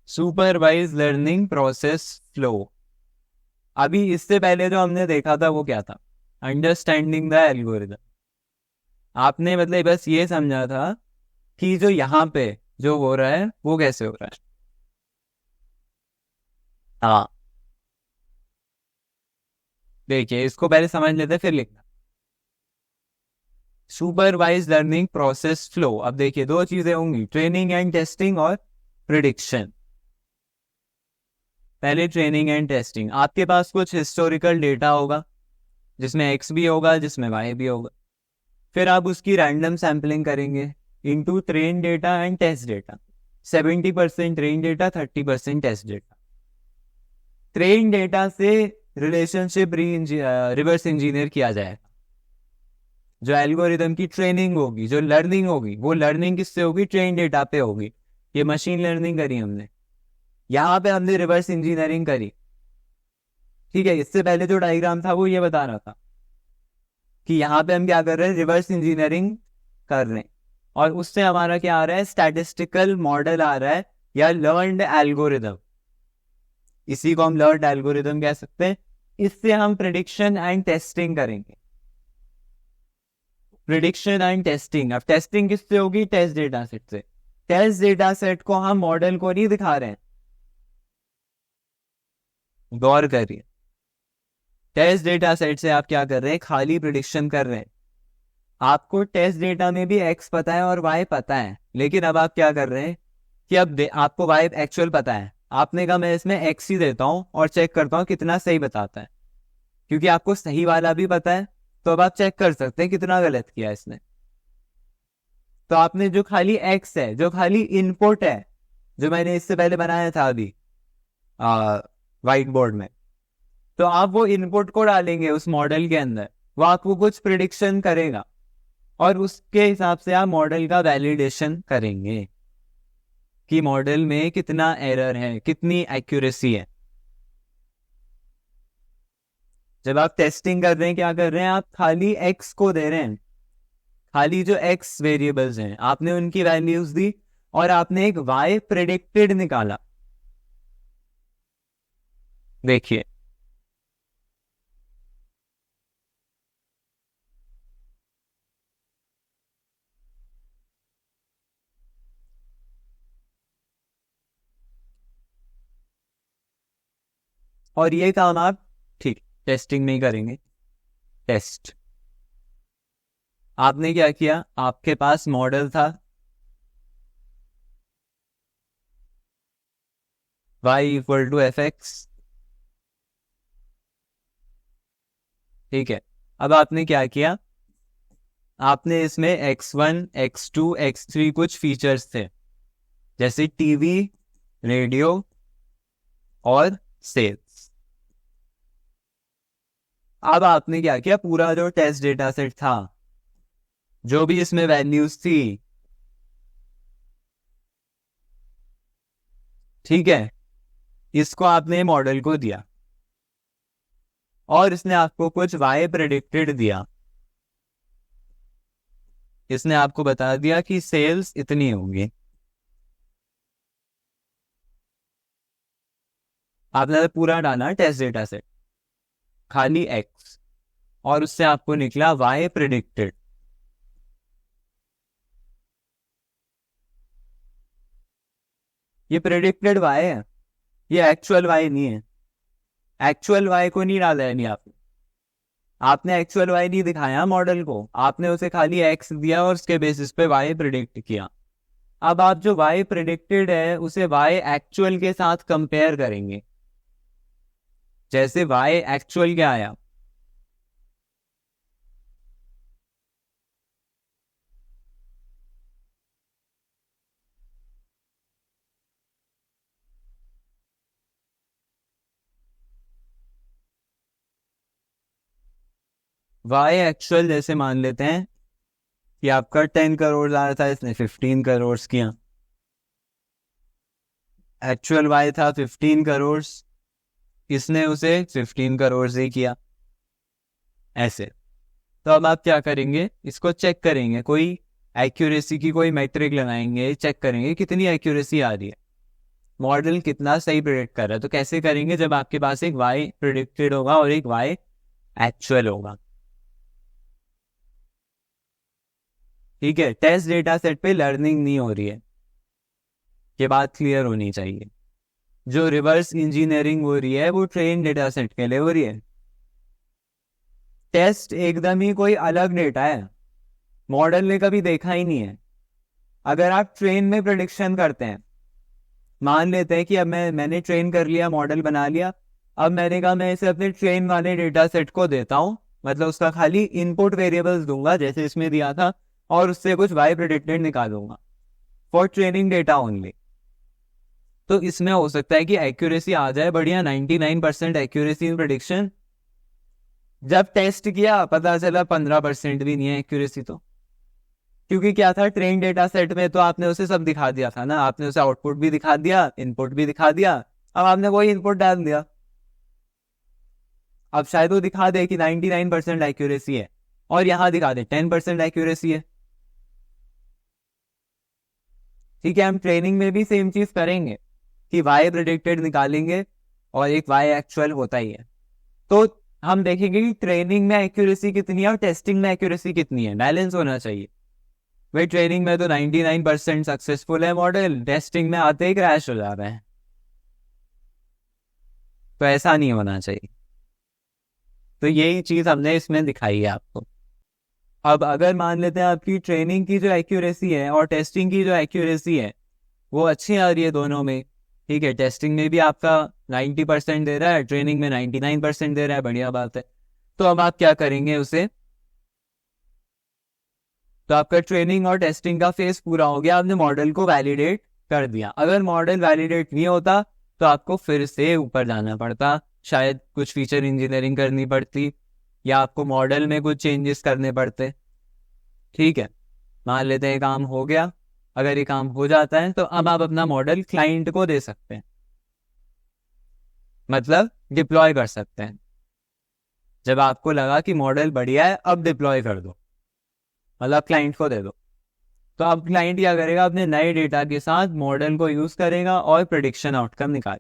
Supervise learning process flow. अभी इससे पहले जो हमने देखा था वो क्या था? Understanding the algorithm. आपने मतलब बस ये समझा था कि जो यहाँ पे जो हो रहा है वो कैसे हो रहा है। हाँ, देखिए इसको पहले समझ लेते हैं फिर लिखना। Supervise learning process flow. अब देखिए दो चीजें होंगी, ट्रेनिंग एंड टेस्टिंग और प्रिडिक्शन। पहले ट्रेनिंग एंड टेस्टिंग। आपके पास कुछ हिस्टोरिकल डेटा होगा जिसमें एक्स भी होगा जिसमें वाई भी होगा। फिर आप उसकी रैंडम सैम्पलिंग करेंगे into train data and test data. 70% train data, 30% test data. Train data से रिलेशनशिप रिवर्स इंजीनियर किया जाएगा। जो एल्गोरिदम की ट्रेनिंग होगी, जो लर्निंग होगी, वो लर्निंग किससे होगी? ट्रेन डेटा पे होगी। ये मशीन लर्निंग करी हमने, यहाँ पे हमने रिवर्स इंजीनियरिंग करी। ठीक है, इससे पहले जो डायग्राम था वो ये बता रहा था कि यहाँ पे हम क्या कर रहे हैं? रिवर्स इंजीनियरिंग कर रहे हैं। और उससे हमारा क्या आ रहा है? स्टैटिस्टिकल मॉडल आ रहा है या लर्नड एल्गोरिदम। इसी को हम लर्नड एल्गोरिदम कह सकते हैं। इससे हम प्रिडिक्शन एंड टेस्टिंग करेंगे। Prediction and testing. अब टेस्टिंग किससे होगी? टेस्ट डेटा सेट से। टेस्ट डेटा सेट को हम मॉडल को नहीं दिखा रहे हैं, गौर करिए। टेस्ट डेटा सेट से आप क्या कर रहे हैं? खाली प्रिडिक्शन कर रहे हैं। आपको टेस्ट डेटा में भी एक्स पता है और वाई पता है, लेकिन अब आप क्या कर रहे हैं कि अब आपको वाई एक्चुअल पता है। आपने कहा मैं इसमें एक्स ही देता हूं और चेक करता हूं कितना सही बताता है। क्योंकि आपको सही वाला भी पता है, तो अब आप चेक कर सकते हैं कितना गलत किया इसने। तो आपने जो खाली एक्स है, जो खाली इनपुट है, जो मैंने इससे पहले बनाया था अभी व्हाइट बोर्ड में, तो आप वो इनपुट को डालेंगे उस मॉडल के अंदर। वो आपको कुछ प्रिडिक्शन करेगा और उसके हिसाब से आप मॉडल का वैलिडेशन करेंगे कि मॉडल में कितना एरर है, कितनी एक्यूरेसी है। जब आप टेस्टिंग कर रहे हैं, क्या कर रहे हैं? आप खाली एक्स को दे रहे हैं, खाली जो एक्स वेरिएबल्स हैं आपने उनकी वैल्यूज दी और आपने एक वाई प्रेडिक्टेड निकाला। देखिए और ये काम आप ठीक टेस्टिंग में ही करेंगे। टेस्ट। आपने क्या किया? आपके पास मॉडल था y=fx। ठीक है, अब आपने क्या किया? आपने इसमें x1 x2 x3 कुछ फीचर्स थे, जैसे टीवी, रेडियो और सेल्स। अब आपने क्या किया? पूरा जो टेस्ट डेटा सेट था, जो भी इसमें वैल्यूज थी, ठीक है, इसको आपने मॉडल को दिया और इसने आपको कुछ वाई प्रेडिक्टेड दिया। इसने आपको बता दिया कि सेल्स इतनी होंगी। आपने पूरा डाला टेस्ट डेटा सेट, खाली एक्स, और उससे आपको निकला वाई प्रिडिक्टेड। ये प्रिडिक्टेड वाई है, ये एक्चुअल वाई नहीं है। एक्चुअल वाई को नहीं डाला है, नहीं आपने। आपने एक्चुअल वाई नहीं दिखाया मॉडल को, आपने उसे खाली एक्स दिया और उसके बेसिस पे वाई प्रिडिक्ट किया। अब आप जो वाई प्रिडिक्टेड है उसे वाई एक्चुअल के साथ कंपेयर करेंगे। जैसे वाई एक्चुअल क्या आया? वाई एक्चुअल जैसे मान लेते हैं कि आपका 10 करोड़ आ रहा था, इसने 15 करोड़ किया। एक्चुअल वाई था 15 करोड़, इसने उसे 15 करोड़ ही किया। ऐसे। तो अब आप क्या करेंगे? इसको चेक करेंगे, कोई एक्यूरेसी की कोई मैट्रिक लगाएंगे, चेक करेंगे कितनी एक्यूरेसी आ रही है। मॉडल कितना सही प्रिडिक्ट कर रहा है। तो कैसे करेंगे, जब आपके पास एक y प्रिडिक्टेड होगा और एक y एक्चुअल होगा। ठीक है, टेस्ट डेटा सेट पे लर्निंग नहीं हो रही है, ये बात क्लियर होनी चाहिए। जो रिवर्स इंजीनियरिंग हो रही है वो ट्रेन डेटा सेट के लिए हो रही है। टेस्ट एकदम ही कोई अलग डेटा है, मॉडल ने कभी देखा ही नहीं है। अगर आप ट्रेन में प्रेडिक्शन करते हैं, मान लेते हैं कि अब मैंने ट्रेन कर लिया, मॉडल बना लिया, अब मैंने कहा मैं इसे अपने ट्रेन वाले डेटा सेट को देता हूं, मतलब उसका खाली इनपुट वेरिएबल्स दूंगा जैसे इसमें दिया था, और उससे कुछ वाई प्रेडिक्टेड निकालूंगा फॉर ट्रेनिंग डेटा ओनली। तो इसमें हो सकता है कि एक्यूरेसी आ जाए बढ़िया 99% एक्यूरेसी इन प्रेडिक्शन, जब टेस्ट किया पता चला 15% भी नहीं है एक्यूरेसी। तो क्योंकि क्या था, ट्रेन डेटा सेट में तो आपने उसे सब दिखा दिया था ना, आपने उसे आउटपुट भी दिखा दिया, इनपुट भी दिखा दिया, अब आपने कोई इनपुट डाल दिया, अब शायद वो दिखा दे कि 99% एक्यूरेसी है और यहां दिखा दे 10% एक्यूरेसी है। ठीक है, हम ट्रेनिंग में भी सेम चीज करेंगे कि वाई प्रेडिक्टेड निकालेंगे और एक वाई एक्चुअल होता ही है। तो हम देखेंगे कि ट्रेनिंग में एक्यूरेसी कितनी है और टेस्टिंग में एक्यूरेसी कितनी है, बैलेंस होना चाहिए। भाई ट्रेनिंग में तो 99% सक्सेसफुल है मॉडल, टेस्टिंग में आते ही क्रैश हो जा रहा है, तो ऐसा नहीं होना चाहिए। तो यही चीज हमने इसमें दिखाई है आपको। अब अगर मान लेते हैं आपकी ट्रेनिंग की जो एक्यूरेसी है और टेस्टिंग की जो एक्यूरेसी है वो अच्छी आ रही है दोनों में, ठीक है, टेस्टिंग में भी आपका 90% दे रहा है, ट्रेनिंग में 99% दे रहा है, बढ़िया बात है। तो अब आप क्या करेंगे उसे, तो आपका ट्रेनिंग और टेस्टिंग का फेज पूरा हो गया, आपने मॉडल को वैलिडेट कर दिया। अगर मॉडल वैलिडेट नहीं होता तो आपको फिर से ऊपर जाना पड़ता, शायद कुछ फीचर इंजीनियरिंग करनी पड़ती या आपको मॉडल में कुछ चेंजेस करने पड़ते। ठीक है, मान लेते हैं काम हो गया। अगर ये काम हो जाता है तो अब आप अपना मॉडल क्लाइंट को दे सकते हैं, मतलब डिप्लॉय कर सकते हैं। जब आपको लगा कि मॉडल बढ़िया है अब डिप्लॉय कर दो, मतलब क्लाइंट को दे दो। तो अब क्लाइंट क्या करेगा, अपने नए डेटा के साथ मॉडल को यूज करेगा और प्रेडिक्शन आउटकम निकाल।